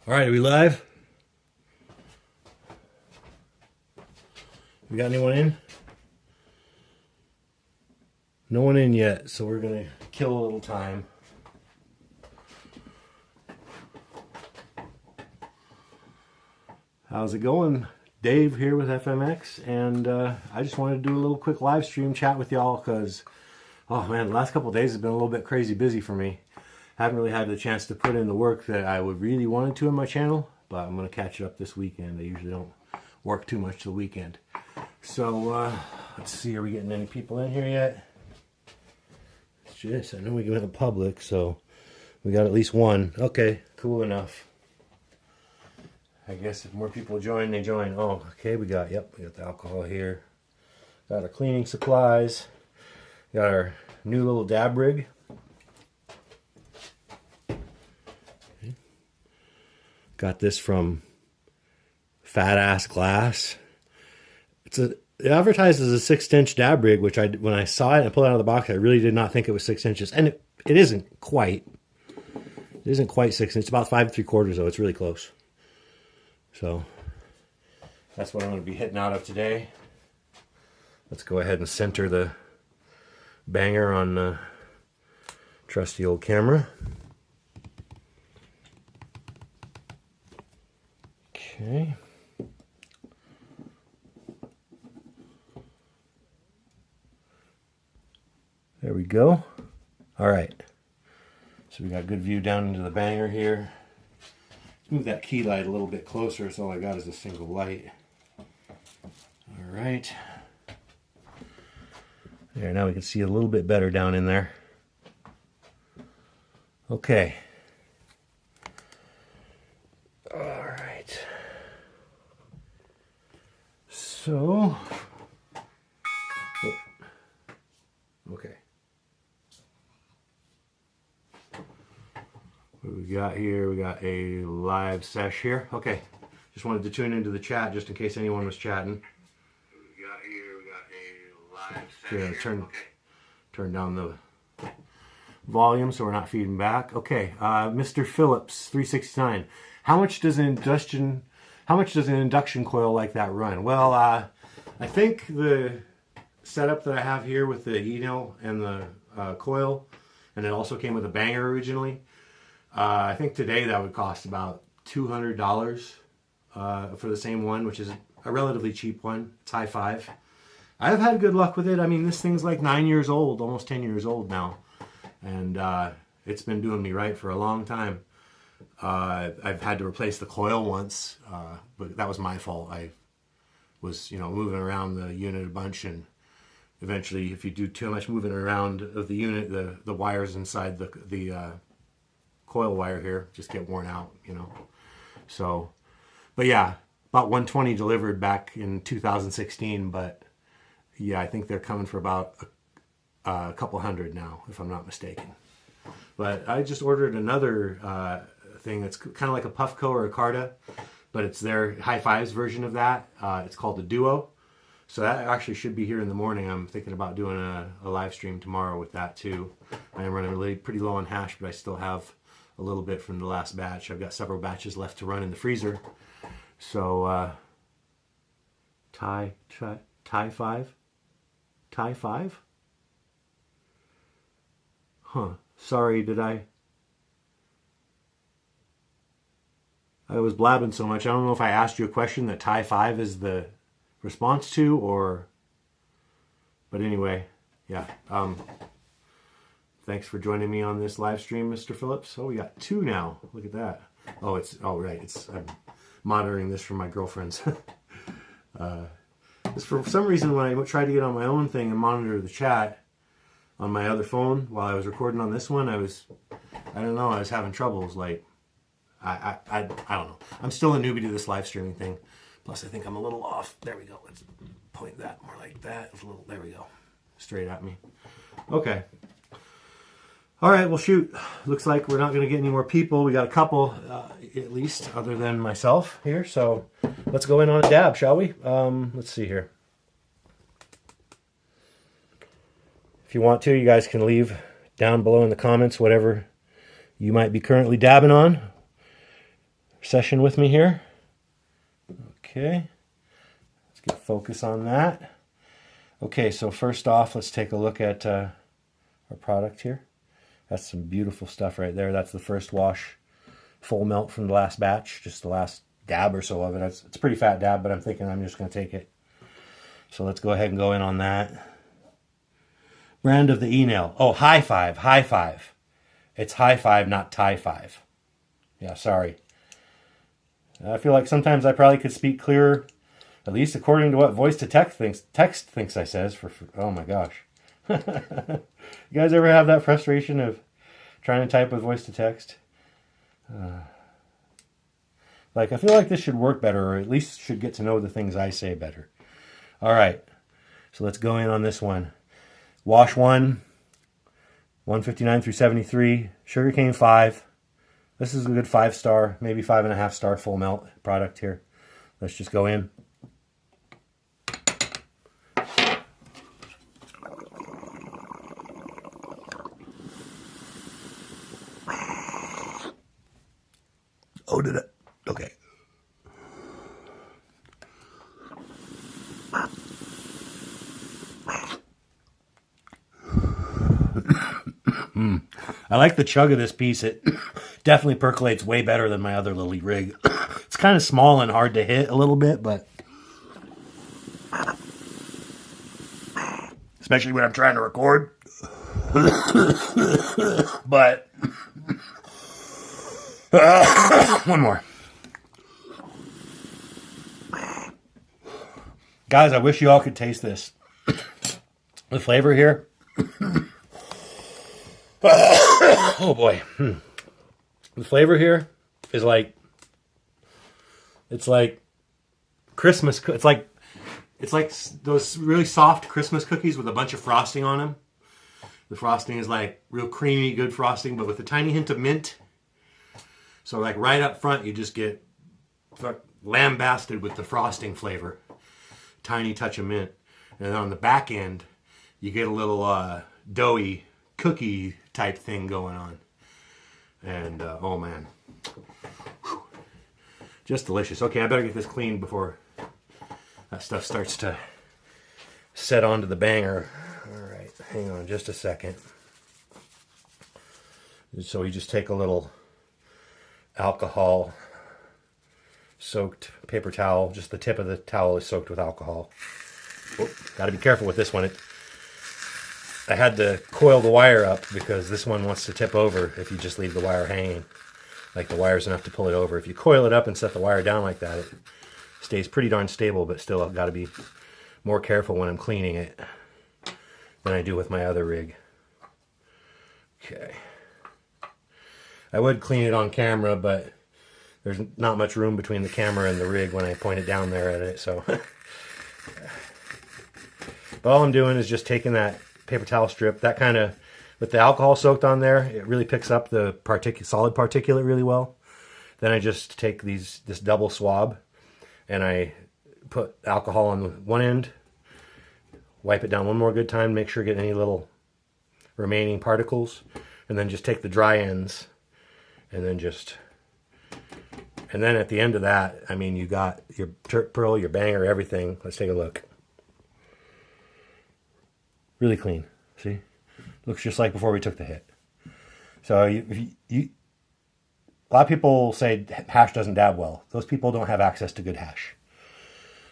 All right, are we live? We got anyone in? No one in yet, so we're gonna kill a little time. How's it going? Dave here with FMX, and I just wanted to do a little quick live stream chat with y'all because, oh man, the last couple of days have been a little bit crazy busy for me. Haven't really had the chance to put in the work that I would really wanted to in my channel, but I'm gonna catch it up this weekend. I usually don't work too much the weekend. So let's see, are we getting any people in here yet? It's just, I know we go in the public, so we got at least one. Okay, cool enough. I guess if more people join, they join. Oh, okay, we got the alcohol here. Got our cleaning supplies. Got our new little dab rig. Okay. Got this from Fat Ass Glass. It advertised as a 6-inch dab rig, which when I saw it and pulled it out of the box, I really did not think it was 6 inches. And it isn't quite. It isn't quite 6 inches. It's about 5 3/4 though. It's really close. So that's what I'm going to be hitting out of today. Let's go ahead and center the banger on the trusty old camera. Okay. There we go. All right. So we got good view down into the banger here. Move that key light a little bit closer, so all I got is a single light. All right. There, now we can see a little bit better down in there. Okay. All right. So, okay. What we got here? We got a live sesh here. Okay, just wanted to tune into the chat just in case anyone was chatting. What we got here? We got a live sesh here. Turn down the volume so we're not feeding back. Okay, Mr. Phillips 369. How much does an induction coil like that run? Well, I think the setup that I have here with the E-nail and the coil, and it also came with a banger originally. I think today that would cost about $200 for the same one, which is a relatively cheap one. It's high five. I've had good luck with it. I mean, this thing's like 9 years old, almost 10 years old now. And it's been doing me right for a long time. I've had to replace the coil once, but that was my fault. I was, moving around the unit a bunch, and eventually if you do too much moving around of the unit, the wires inside the coil wire here just get worn out, So, but yeah, about 120 delivered back in 2016, but yeah, I think they're coming for about a couple hundred now, if I'm not mistaken. But I just ordered another thing that's kind of like a Puffco or a Carta, but it's their High Fives version of that. It's called the Duo. So that actually should be here in the morning. I'm thinking about doing a live stream tomorrow with that too. I am running pretty low on hash, but I still have a little bit from the last batch. I've got several batches left to run in the freezer. So, Thai 5? Thai 5? Huh. Sorry, I was blabbing so much. I don't know if I asked you a question that Thai 5 is the response to, or... But anyway, yeah. Thanks for joining me on this live stream, Mr. Phillips. Oh, we got 2 now. Look at that. Oh, right. I'm monitoring this from my girlfriend's. For some reason, when I tried to get on my own thing and monitor the chat on my other phone while I was recording on this one, I was having troubles. Like, I don't know. I'm still a newbie to this live streaming thing. Plus, I think I'm a little off. There we go. Let's point that more like that. There we go. Straight at me. Okay. All right, well, shoot. Looks like we're not going to get any more people. We got a couple, at least, other than myself here. So let's go in on a dab, shall we? Let's see here. If you want to, you guys can leave down below in the comments whatever you might be currently dabbing on. session with me here. Okay, let's get focus on that. Okay, so first off, let's take a look at our product here. That's some beautiful stuff right there. That's the first wash, full melt from the last batch, just the last dab or so of it. It's a pretty fat dab, but I'm thinking I'm just going to take it. So let's go ahead and go in on that. Brand of the e-nail. Oh, High Five, High Five. It's High Five, not Tie Five. Yeah, sorry. I feel like sometimes I probably could speak clearer, at least according to what voice to text thinks I says. Oh my gosh. You guys ever have that frustration of trying to type with voice to text? Like, I feel like this should work better, or at least should get to know the things I say better. All right, so let's go in on this one. Wash 1, 159 through 73, sugarcane 5. This is a good 5-star, maybe 5.5-star full melt product here. Let's just go in. Oh, did it? Okay. I like the chug of this piece. It definitely percolates way better than my other Lily rig. It's kind of small and hard to hit a little bit, but especially when I'm trying to record. But one more. Guys, I wish you all could taste this. The flavor here. Oh boy. The flavor here is like, it's like Christmas. It's like those really soft Christmas cookies with a bunch of frosting on them. The frosting is like real creamy, good frosting, but with a tiny hint of mint. So like right up front, you just get lambasted with the frosting flavor. Tiny touch of mint. And then on the back end, you get a little doughy cookie type thing going on. And oh man. Whew. Just delicious. Okay, I better get this cleaned before that stuff starts to set onto the banger. All right, hang on just a second. So you just take a little alcohol soaked paper towel. Just the tip of the towel is soaked with alcohol. Oh, got to be careful with this one. I had to coil the wire up because this one wants to tip over if you just leave the wire hanging. Like the wire's enough to pull it over. If you coil it up and set the wire down like that, it stays pretty darn stable, but still I've got to be more careful when I'm cleaning it than I do with my other rig. Okay. I would clean it on camera, but there's not much room between the camera and the rig when I point it down there at it, so. But all I'm doing is just taking that paper towel strip, that kind of, with the alcohol soaked on there, it really picks up the solid particulate really well. Then I just take this double swab and I put alcohol on one end, wipe it down one more good time, make sure I get any little remaining particles, and then just take the dry ends and then at the end of that, I mean, you got your Turk Pearl, your banger, everything. Let's take a look. Really clean. See? Looks just like before we took the hit. So a lot of people say hash doesn't dab well. Those people don't have access to good hash.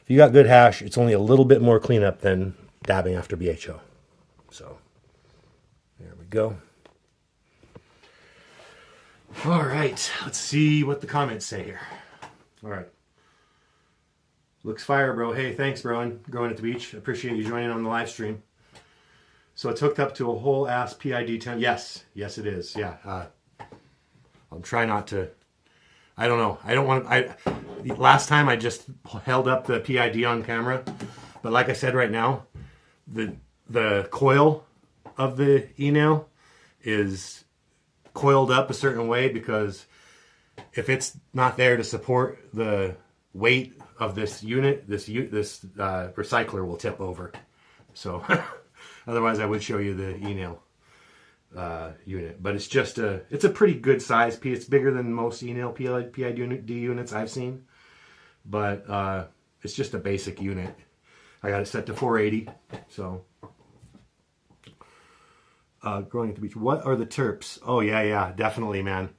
If you got good hash, it's only a little bit more cleanup than dabbing after BHO. So there we go. All right, let's see what the comments say here. All right. Looks fire, bro. Hey, thanks, bro. And growing at the beach. Appreciate you joining on the live stream. So it's hooked up to a whole ass PID 10. Yes, yes, it is. Yeah. I'll try not to. I don't know. I don't want to. Last time I just held up the PID on camera, but like I said, right now, the coil of the e-nail is coiled up a certain way because if it's not there to support the weight of this unit, this recycler will tip over. So otherwise I would show you the e-nail. unit, but it's a pretty good size piece. It's bigger than most e-nail PID units I've seen, but it's just a basic unit. I got it set to 480. So growing at the beach. What are the terps? Oh yeah, definitely, man.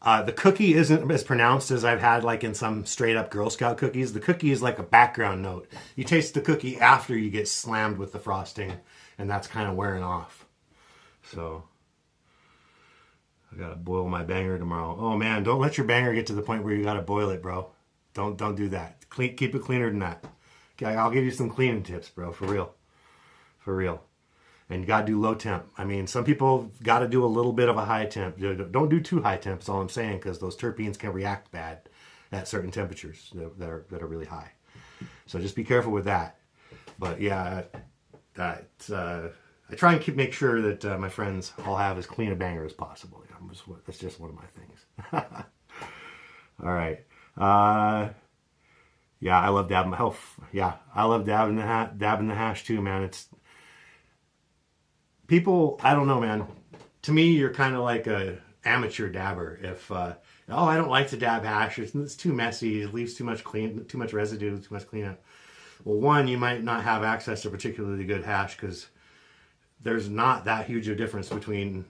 The cookie isn't as pronounced as I've had like in some straight up Girl Scout cookies. The cookie is like a background note. You taste the cookie after you get slammed with the frosting, and that's kind of wearing off. So I gotta boil my banger tomorrow. Oh man, don't let your banger get to the point where you gotta boil it, bro. Don't do that. Keep it cleaner than that. Okay, I'll give you some cleaning tips, bro, for real. For real. And you gotta do low temp. I mean, some people gotta do a little bit of a high temp. Don't do too high temp, is all I'm saying, because those terpenes can react bad at certain temperatures that are really high. So just be careful with that. But yeah, I try and make sure that my friends all have as clean a banger as possible. That's just one of my things. All right. Yeah, I love dabbing. I love dabbing the hash too, man. It's people. I don't know, man. To me, you're kind of like a amateur dabber. If I don't like to dab hash. It's too messy. It leaves too much residue, too much cleanup. Well, one, you might not have access to particularly good hash because there's not that huge a difference between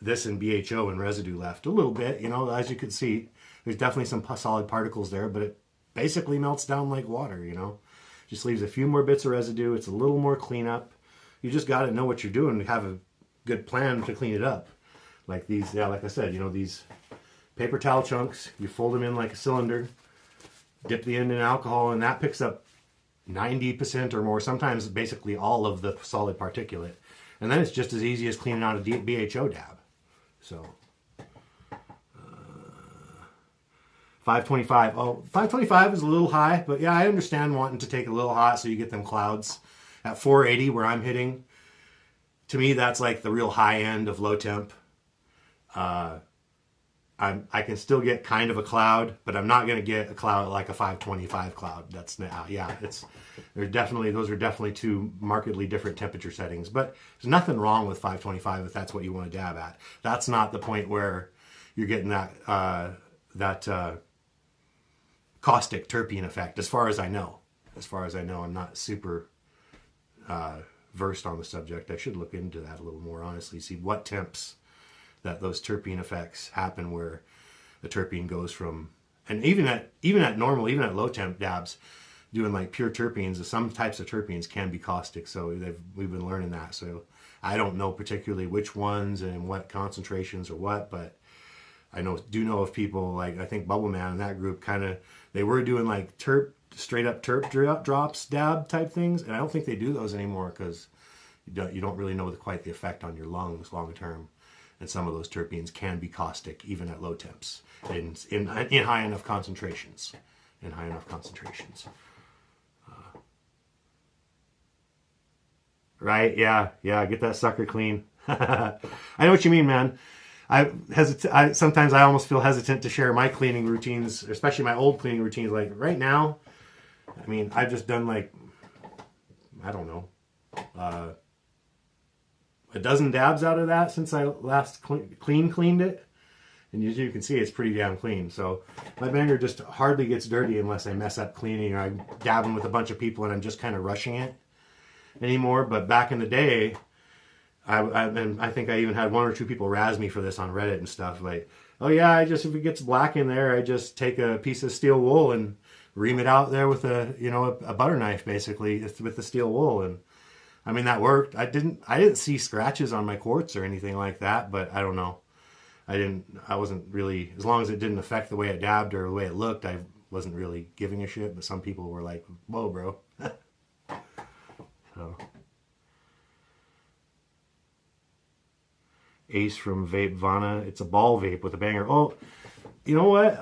this and BHO and residue left. A little bit, as you can see, there's definitely some solid particles there, but it basically melts down like water, Just leaves a few more bits of residue. It's a little more cleanup. You just got to know what you're doing and have a good plan to clean it up. Like these, like I said, these paper towel chunks, you fold them in like a cylinder, dip the end in alcohol, and that picks up 90% or more, sometimes basically all of the solid particulate. And then it's just as easy as cleaning out a BHO dab. So 525. Oh, 525 is a little high, but yeah, I understand wanting to take a little hot so you get them clouds. At 480, where I'm hitting, to me, that's like the real high end of low temp. I can still get kind of a cloud, but I'm not going to get a cloud like a 525 cloud. Those are definitely two markedly different temperature settings. But there's nothing wrong with 525 if that's what you want to dab at. That's not the point where you're getting that caustic terpene effect, as far as I know. I'm not super versed on the subject. I should look into that a little more, honestly, see what temps that those terpene effects happen, where the terpene goes from, and even at low temp dabs, doing like pure terpenes, some types of terpenes can be caustic. So we've been learning that. So I don't know particularly which ones and what concentrations or what, but I do know of people like, I think Bubble Man and that group they were doing like straight up terp drops dab type things, and I don't think they do those anymore because you don't really know quite the effect on your lungs long term. And some of those terpenes can be caustic even at low temps in high enough concentrations. Right? Yeah. Get that sucker clean. I know what you mean, man. Sometimes I almost feel hesitant to share my cleaning routines, especially my old cleaning routines. Like right now, I mean, I've just done like, I don't know, a dozen dabs out of that since I last cleaned it. And as you can see, it's pretty damn clean. So my banger just hardly gets dirty unless I mess up cleaning or I'm dabbing with a bunch of people and I'm just kind of rushing it anymore. But back in the day, I think I even had one or two people razz me for this on Reddit and stuff. Like, oh yeah, if it gets black in there, I just take a piece of steel wool and ream it out there with a butter knife, basically, with the steel wool. And I mean, that worked. I didn't see scratches on my quartz or anything like that, but I don't know. I wasn't really, as long as it didn't affect the way it dabbed or the way it looked, I wasn't really giving a shit. But some people were like, whoa, bro. So. Ace from Vape Vana. It's a ball vape with a banger. Oh, you know what?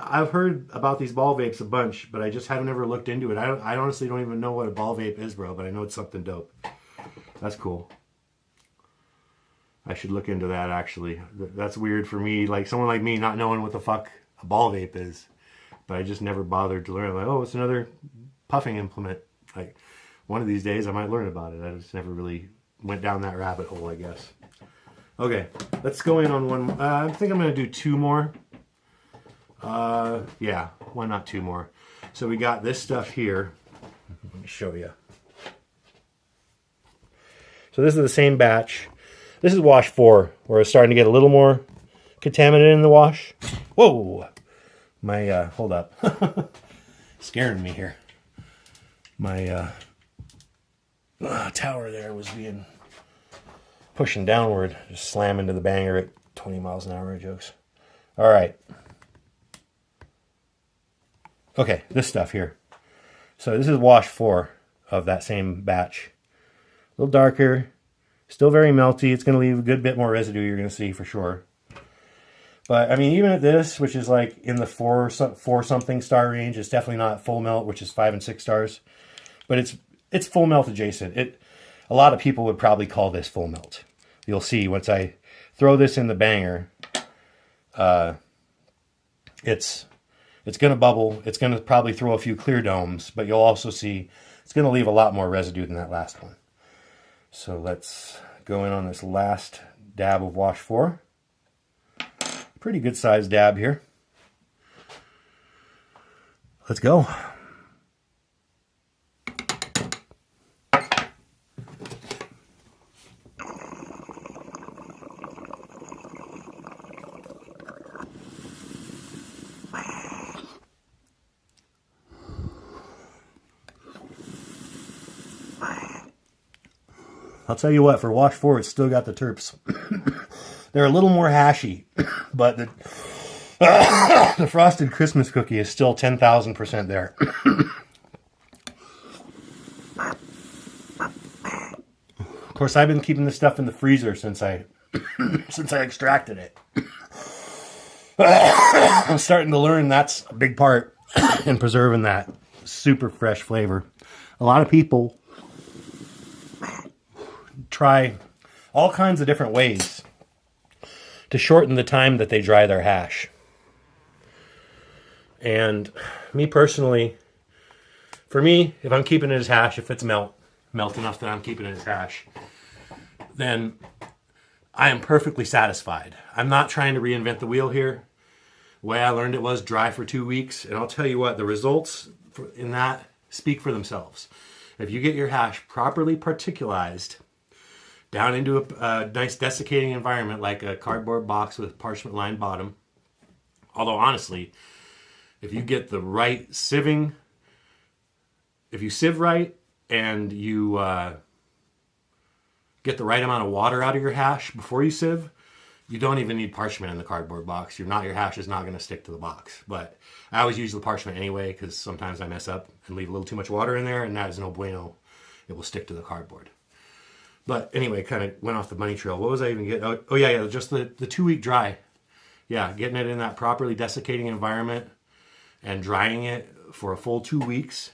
I've heard about these ball vapes a bunch, but I just haven't ever looked into it. I honestly don't even know what a ball vape is, bro, but I know it's something dope. That's cool. I should look into that, actually. That's weird for me, like someone like me not knowing what the fuck a ball vape is. But I just never bothered to learn. Like, oh, it's another puffing implement. Like, one of these days I might learn about it. I just never really went down that rabbit hole, I guess. Okay, let's go in on one. I think I'm going to do 2 more. Yeah, why not 2 more? So we got this stuff here. Let me show you. So this is the same batch. This is wash 4, where it's starting to get a little more contaminated in the wash. Whoa! My, hold up. Scaring me here. My tower there was being pushing downward. Just slam into the banger at 20 miles an hour, jokes. All right. Okay, this stuff here. So this is wash 4 of that same batch. A little darker, still very melty. It's going to leave a good bit more residue, you're going to see for sure. But I mean, even at this, which is like in the 4 something star range, it's definitely not full melt, which is 5 and 6 stars. But it's full melt adjacent. A lot of people would probably call this full melt. You'll see once I throw this in the banger, it's going to bubble. It's going to probably throw a few clear domes, but you'll also see it's going to leave a lot more residue than that last one. So let's go in on this last dab of wash 4. Pretty good sized dab here. Let's go. I'll tell you what, for wash 4, it's still got the terps. They're a little more hashy, but the frosted Christmas cookie is still 10,000% there. Of course, I've been keeping this stuff in the freezer since I extracted it. I'm starting to learn that's a big part in preserving that super fresh flavor. A lot of people try all kinds of different ways to shorten the time that they dry their hash. And me personally, for me, if I'm keeping it as hash, if it's melt enough that I'm keeping it as hash, then I am perfectly satisfied. I'm not trying to reinvent the wheel here. The way I learned it was dry for 2 weeks, and I'll tell you what, the results in that speak for themselves. If you get your hash properly particularized down into a nice desiccating environment like a cardboard box with parchment lined bottom, although honestly, if you get the right sieving, if you sieve right and you get the right amount of water out of your hash before you sieve, you don't even need parchment in the cardboard box. Your hash is not going to stick to the box. But I always use the parchment anyway because sometimes I mess up and leave a little too much water in there, and that is no bueno. It will stick to the cardboard. But anyway, kind of went off the bunny trail. What was I even getting? Oh yeah, just the 2 week dry. Yeah, getting it in that properly desiccating environment and drying it for a full 2 weeks.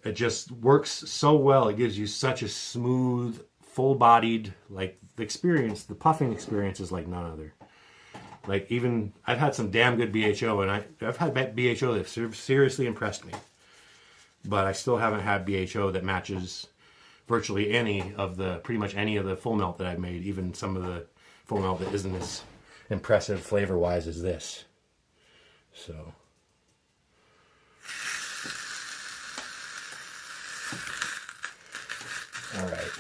It just works so well. It gives you such a smooth, full-bodied, like the experience, the puffing experience is like none other. Like even, I've had some damn good BHO, and I've had BHO that have seriously impressed me. But I still haven't had BHO that matches virtually pretty much any of the full melt that I've made, even some of the full melt that isn't as impressive flavor-wise as this. So. All right.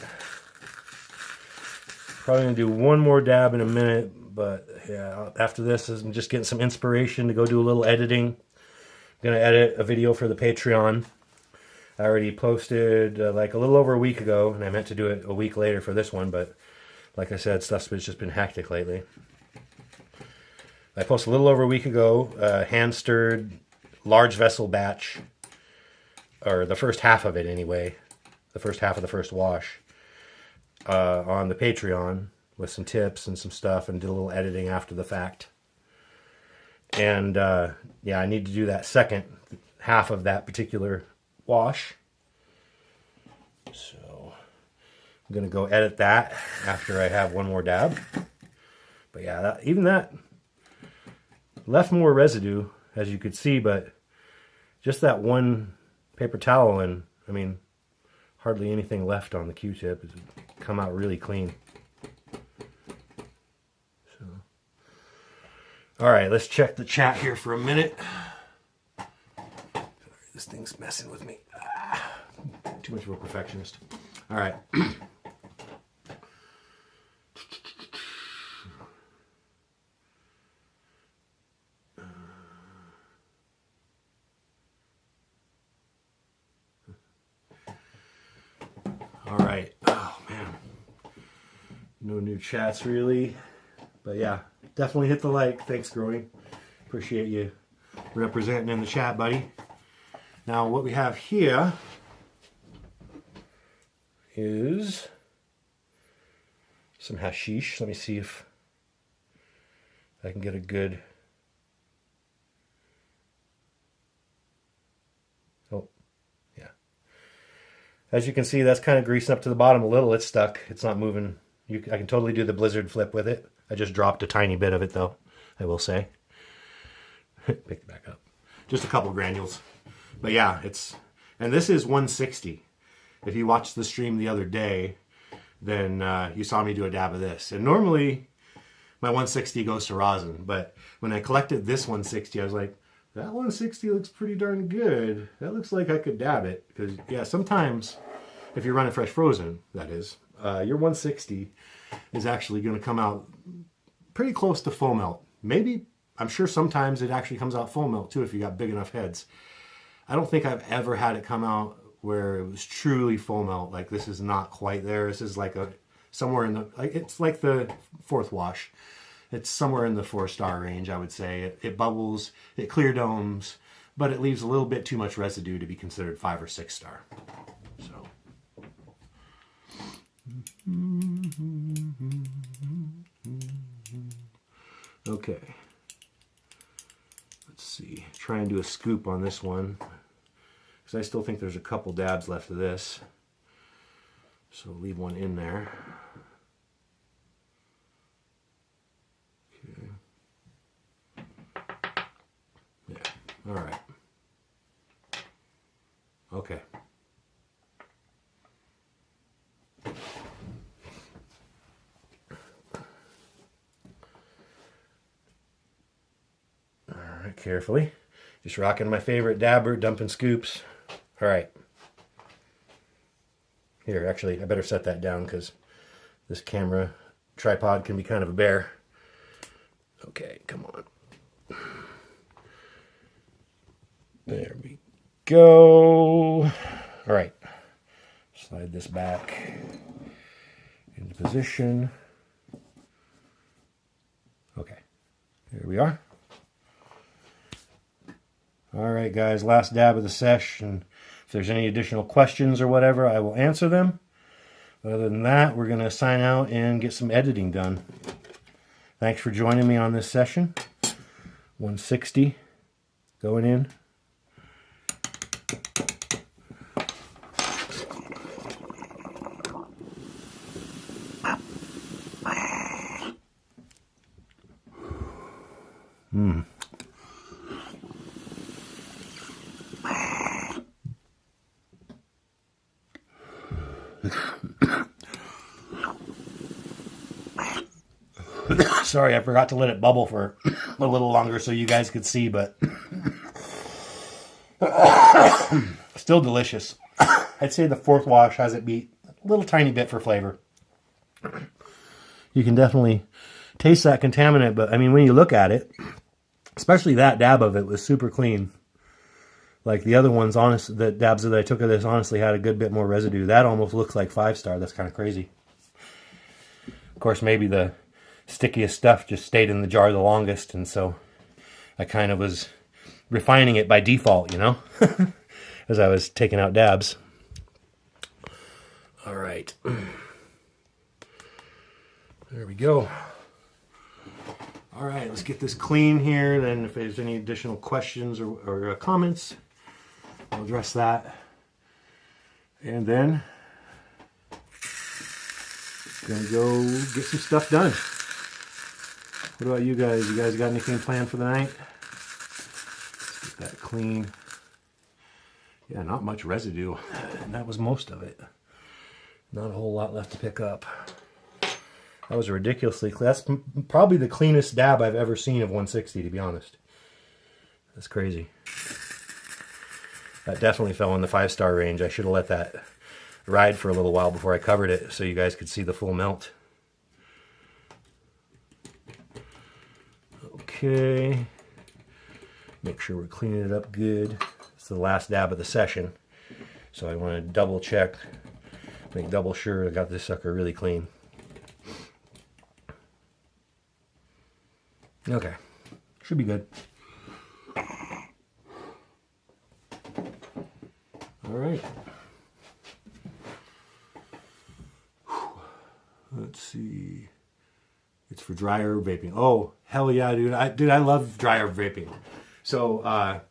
Probably going to do one more dab in a minute, but yeah, after this, I'm just getting some inspiration to go do a little editing. I'm going to edit a video for the Patreon. I already posted like a little over a week ago, and I meant to do it a week later for this one, but like I said, stuff's just been hectic lately. I posted a little over a week ago, hand-stirred large vessel batch, or the first half of it anyway, the first half of the first wash, on the Patreon with some tips and some stuff, and did a little editing after the fact. And yeah, I need to do that second half of that particular wash. So I'm going to go edit that after I have one more dab. But yeah, even that left more residue, as you could see, but just that one paper towel, and I mean, hardly anything left on the Q-tip. It's come out really clean. All right, let's check the chat here for a minute. Sorry, this thing's messing with me. Too much of a perfectionist. All right. All right. Oh, man. No new chats, really. But, yeah, definitely hit the like. Thanks, Growing. Appreciate you representing in the chat, buddy. Now, what we have here is some hashish. Let me see if I can get a good... Oh, yeah. As you can see, that's kind of greasing up to the bottom a little. It's stuck. It's not moving. I can totally do the blizzard flip with it. I just dropped a tiny bit of it, though, I will say. Pick it back up. Just a couple granules. But yeah, it's... And this is 160. If you watched the stream the other day, then you saw me do a dab of this. And normally, my 160 goes to rosin. But when I collected this 160, I was like, that 160 looks pretty darn good. That looks like I could dab it. Because, yeah, sometimes, if you're running fresh frozen, that is, your 160 is actually going to come out pretty close to full melt. Maybe, I'm sure sometimes it actually comes out full melt, too, if you got big enough heads. I don't think I've ever had it come out where it was truly full melt. Like, this is not quite there. This is like somewhere in the, it's like the fourth wash. It's somewhere in the 4-star range, I would say. It bubbles, it clear domes, but it leaves a little bit too much residue to be considered 5 or 6 star. So. Okay. Let's see. Try and do a scoop on this one, because I still think there's a couple dabs left of this. So leave one in there. Okay. Yeah. All right. Okay. All right, carefully. Just rocking my favorite dabber, dumping scoops. All right. Here, actually, I better set that down because this camera tripod can be kind of a bear. Okay, come on. There we go. All right. Slide this back into position. Okay, here we are. All right, guys, last dab of the sesh, and if there's any additional questions or whatever, I will answer them. But other than that, we're going to sign out and get some editing done. Thanks for joining me on this session. 160 going in. Sorry, I forgot to let it bubble for a little longer so you guys could see, but still delicious. I'd say the fourth wash has it beat a little tiny bit for flavor. You can definitely taste that contaminant, but I mean, when you look at it, especially that dab of it was super clean. Like the other ones, the dabs that I took of this honestly had a good bit more residue. That almost looks like 5-star. That's kind of crazy. Of course, maybe the stickiest stuff just stayed in the jar the longest, and so I kind of was refining it by default, you know, as I was taking out dabs. All right. There we go. All right, let's get this clean here. Then if there's any additional questions or comments, I'll address that. And then gonna go get some stuff done. What about you guys? You guys got anything planned for the night? Let's get that clean. Yeah, not much residue. And that was most of it. Not a whole lot left to pick up. That was ridiculously clean. That's probably the cleanest dab I've ever seen of 160, to be honest. That's crazy. That definitely fell in the 5-star range. I should have let that ride for a little while before I covered it so you guys could see the full melt. Okay. Make sure we're cleaning it up good. It's the last dab of the session. So I want to double check, make double sure I got this sucker really clean. Okay, should be good. All right. Let's see. It's for dry herb vaping. Oh, hell yeah, dude. I love dry herb vaping. So, I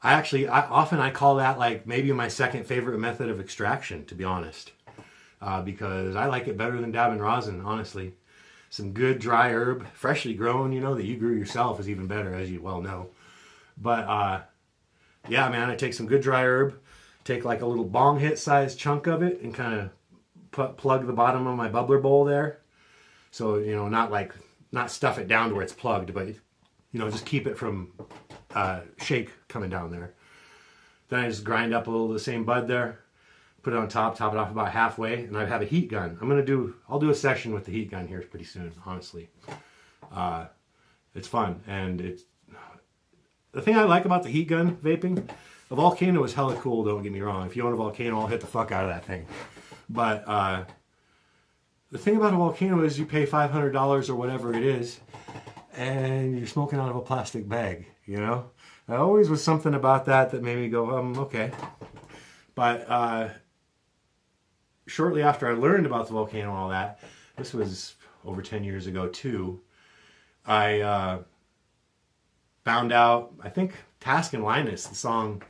often call that like maybe my second favorite method of extraction, to be honest. Because I like it better than dabbing rosin, honestly. Some good dry herb, freshly grown, you know, that you grew yourself is even better, as you well know. But, yeah, man, I take some good dry herb, take like a little bong hit size chunk of it and kind of plug the bottom of my bubbler bowl there. So, you know, not stuff it down to where it's plugged, but, you know, just keep it from shake coming down there. Then I just grind up a little of the same bud there, put it on top it off about halfway, and I have a heat gun. I'll do a session with the heat gun here pretty soon, honestly. It's fun, and the thing I like about the heat gun vaping, the Volcano is hella cool, don't get me wrong. If you own a Volcano, I'll hit the fuck out of that thing. But the thing about a Volcano is you pay $500 or whatever it is, and you're smoking out of a plastic bag, you know? There always was something about that made me go, okay. But shortly after I learned about the Volcano and all that, this was over 10 years ago too, I found out, I think Task and Linus, the song,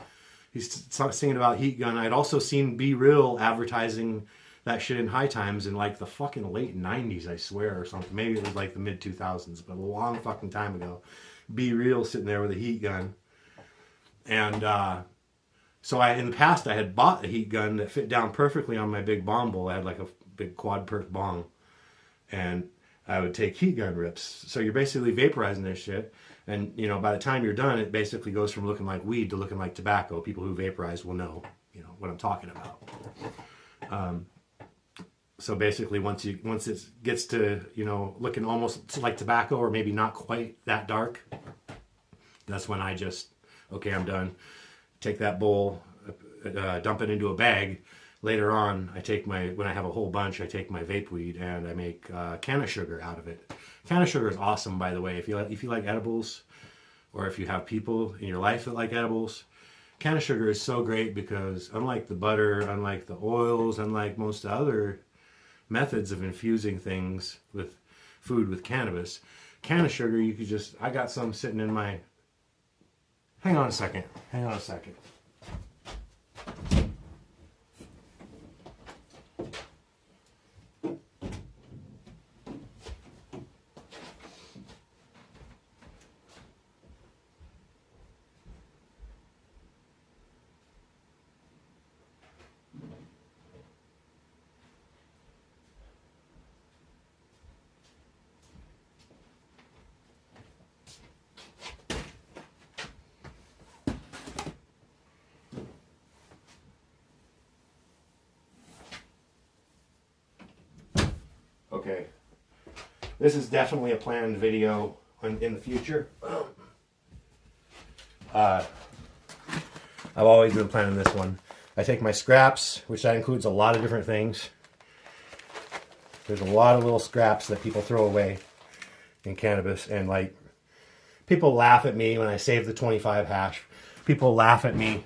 he's singing about heat gun. I'd also seen Be Real advertising that shit in High Times in like the fucking late 90s, I swear, or something. Maybe it was like the mid 2000s, but a long fucking time ago. Be Real sitting there with a heat gun. And so in the past, I had bought a heat gun that fit down perfectly on my big bong bowl. I had like a big quad perk bong. And I would take heat gun rips. So you're basically vaporizing this shit. And, you know, by the time you're done, it basically goes from looking like weed to looking like tobacco. People who vaporize will know, you know, what I'm talking about. So basically, once it gets to, you know, looking almost like tobacco or maybe not quite that dark, that's when I just, okay, I'm done. Take that bowl, dump it into a bag. Later on, when I have a whole bunch, I take my vape weed and I make canna sugar out of it. Canna sugar is awesome, by the way. If you like edibles, or if you have people in your life that like edibles, canna sugar is so great because unlike the butter, unlike the oils, unlike most other methods of infusing things with food with cannabis, canna sugar, you could just, I got some sitting in my, hang on a second. Okay, this is definitely a planned video in the future. I've always been planning this one. I take my scraps, which that includes a lot of different things. There's a lot of little scraps that people throw away in cannabis, and like, people laugh at me when I save the 25 hash. People laugh at me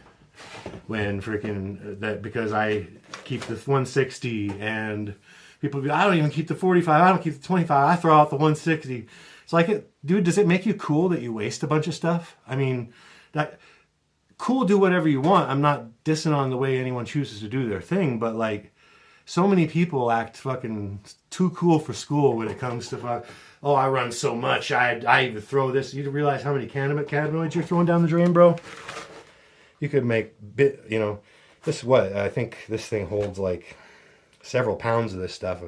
when freaking that because I keep the 160, and people be, I don't even keep the 45, I don't keep the 25, I throw out the 160. It's like, dude, does it make you cool that you waste a bunch of stuff? I mean, that cool, do whatever you want. I'm not dissing on the way anyone chooses to do their thing, but like, so many people act fucking too cool for school when it comes to oh, I run so much, I even throw this. You realize how many cannabinoids you're throwing down the drain, bro? You could make you know, this is what, I think this thing holds like several pounds of this stuff.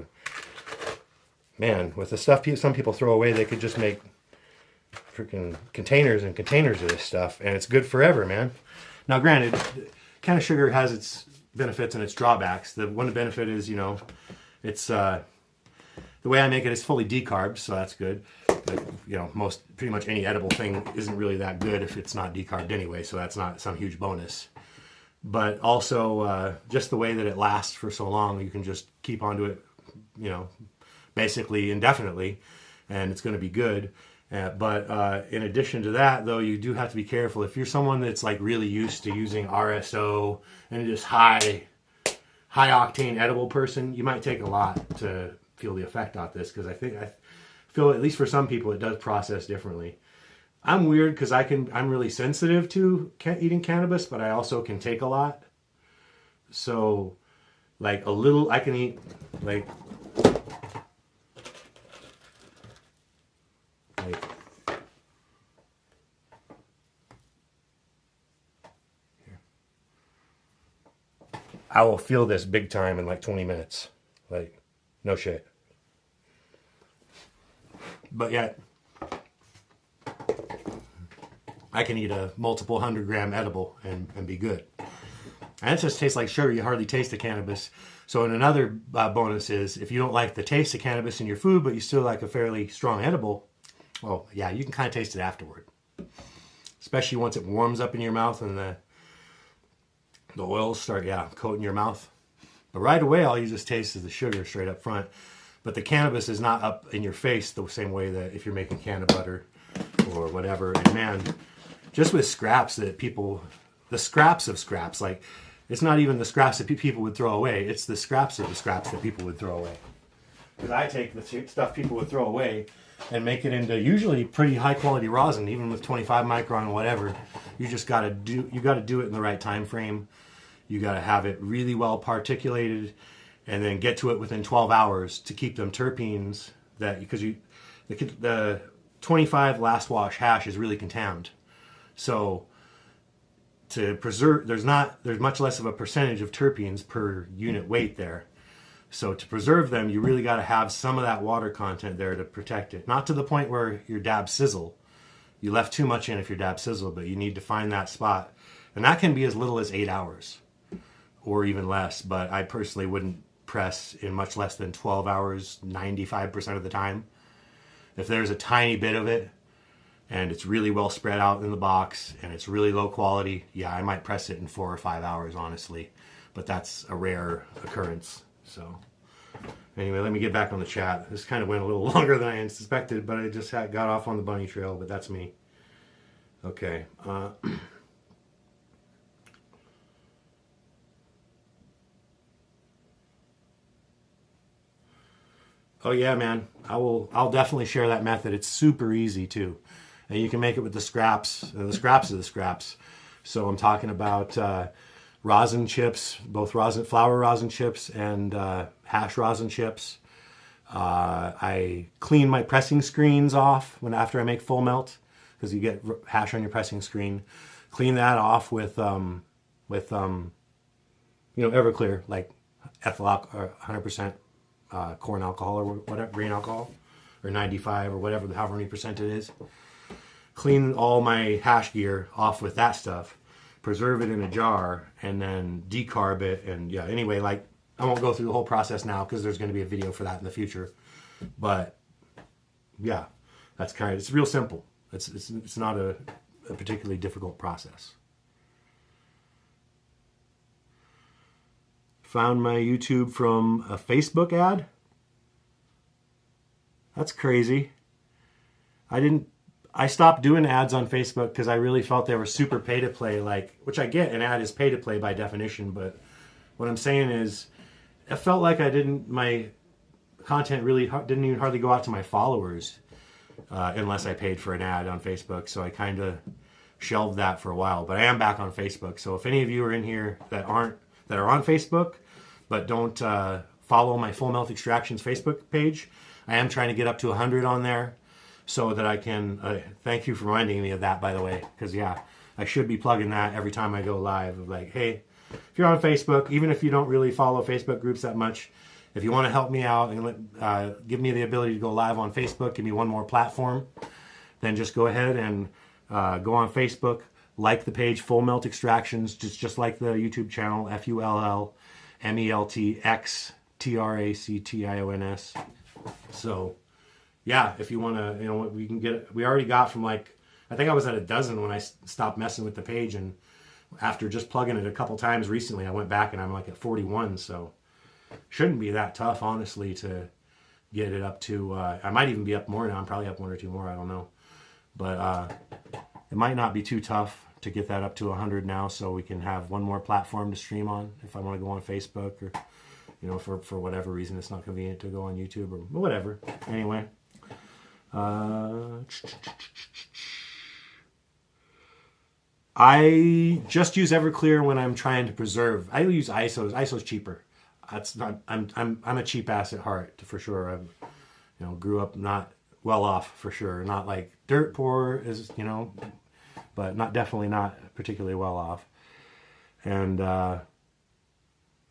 man, with the stuff some people throw away, they could just make freaking containers and containers of this stuff, and it's good forever, man. Now, granted, can of sugar has its benefits and its drawbacks. The one benefit is, it's the way I make it is fully decarbed, so that's good. But, pretty much any edible thing isn't really that good if it's not decarbed anyway, so that's not some huge bonus. But also, just the way that it lasts for so long, you can just keep onto it, basically indefinitely, and it's going to be good. But in addition to that, though, you do have to be careful. If you're someone that's like really used to using RSO and just high octane edible person, you might take a lot to feel the effect of this, because I feel, at least for some people, it does process differently. I'm weird because I'm really sensitive to eating cannabis, but I also can take a lot. So, like a little, I can eat like here. I will feel this big time in like 20 minutes. Like, no shit. But yet, I can eat a multiple 100-gram edible and be good. And it just tastes like sugar. You hardly taste the cannabis. So, and another bonus is, if you don't like the taste of cannabis in your food, but you still like a fairly strong edible, well, yeah, you can kind of taste it afterward. Especially once it warms up in your mouth and the oils start, coating your mouth. But right away, all you just taste is the sugar straight up front. But the cannabis is not up in your face the same way that if you're making canna butter or whatever. And man, just with scraps that the scraps of scraps, like, it's not even the scraps that people would throw away. It's the scraps of the scraps that people would throw away. Because I take the stuff people would throw away and make it into usually pretty high quality rosin, even with 25 micron or whatever. You just got to do it in the right time frame. You got to have it really well particulated, and then get to it within 12 hours to keep them terpenes because the 25 last wash hash is really contamined. So to preserve, there's much less of a percentage of terpenes per unit weight there. So to preserve them, you really got to have some of that water content there to protect it. Not to the point where your dab sizzle. You left too much in if your dab sizzle, but you need to find that spot. And that can be as little as 8 hours or even less. But I personally wouldn't press in much less than 12 hours 95% of the time. If there's a tiny bit of it and it's really well spread out in the box and it's really low quality, yeah, I might press it in 4 or 5 hours, honestly. But that's a rare occurrence. So anyway, let me get back on the chat. This kind of went a little longer than I suspected, but I just got off on the bunny trail, but that's me. Okay. Oh yeah, man. I'll definitely share that method. It's super easy too. And you can make it with the scraps, and the scraps of the scraps. So I'm talking about rosin chips, both flour rosin chips and hash rosin chips. I clean my pressing screens off after I make full melt, because you get hash on your pressing screen. Clean that off with Everclear, like ethyl or 100% corn alcohol or whatever, grain alcohol, or 95 or whatever, however many percent it is. Clean all my hash gear off with that stuff. Preserve it in a jar, and then decarb it. And yeah, anyway, like, I won't go through the whole process now because there's going to be a video for that in the future. But yeah, it's real simple. It's not a particularly difficult process. Found my YouTube from a Facebook ad. That's crazy. I stopped doing ads on Facebook because I really felt they were super pay to play, which I get, an ad is pay to play by definition, but what I'm saying is, it felt like my content really didn't even hardly go out to my followers unless I paid for an ad on Facebook. So I kind of shelved that for a while, but I am back on Facebook. So if any of you are in here that are on Facebook but don't follow my Full Melt Extractions Facebook page, I am trying to get up to 100 on there, so that I can, thank you for reminding me of that, by the way, because yeah, I should be plugging that every time I go live, of like, hey, if you're on Facebook, even if you don't really follow Facebook groups that much, if you want to help me out and give me the ability to go live on Facebook, give me one more platform, then just go ahead and go on Facebook, like the page Full Melt Extractions, just like the YouTube channel, FULLMELTXTRACTIONS. So, yeah, if you want to, we already got from I think I was at a dozen when I stopped messing with the page, and after just plugging it a couple times recently, I went back and I'm like at 41, so shouldn't be that tough, honestly, to get it up to, I might even be up more now. I'm probably up 1 or 2 more, I don't know. But it might not be too tough to get that up to 100 now, so we can have one more platform to stream on if I want to go on Facebook, or for whatever reason it's not convenient to go on YouTube or whatever. Anyway, I just use Everclear when I'm trying to preserve. I use ISOs. ISO's cheaper. I'm a cheap ass at heart, for sure. I grew up not well off, for sure. Not like dirt poor, but definitely not particularly well off. And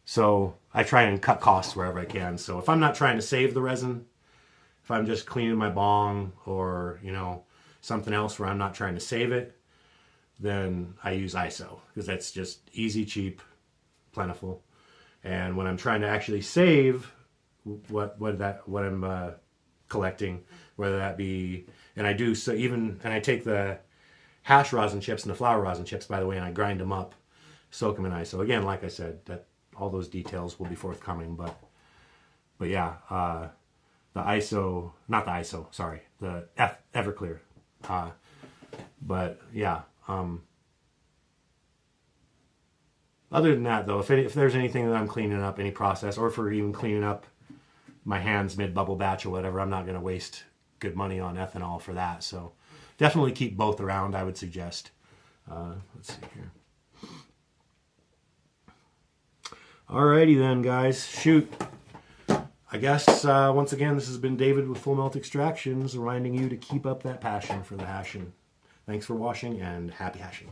so I try and cut costs wherever I can. So if I'm not trying to save the resin, if I'm just cleaning my bong or, something else where I'm not trying to save it, then I use ISO, because that's just easy, cheap, plentiful. And when I'm trying to actually save what I'm collecting, whether that be, and I take the hash rosin chips and the flour rosin chips, by the way, and I grind them up, soak them in ISO. Again, like I said, that all those details will be forthcoming, but yeah, the ISO, not the ISO, sorry, the Everclear. But yeah, other than that, though, if there's anything that I'm cleaning up, any process, or for even cleaning up my hands mid-bubble batch or whatever, I'm not going to waste good money on ethanol for that. So definitely keep both around, I would suggest. Let's see here. Alrighty then, guys. Shoot. I guess, once again, this has been David with Full Melt Extractions, reminding you to keep up that passion for the hashing. Thanks for watching, and happy hashing.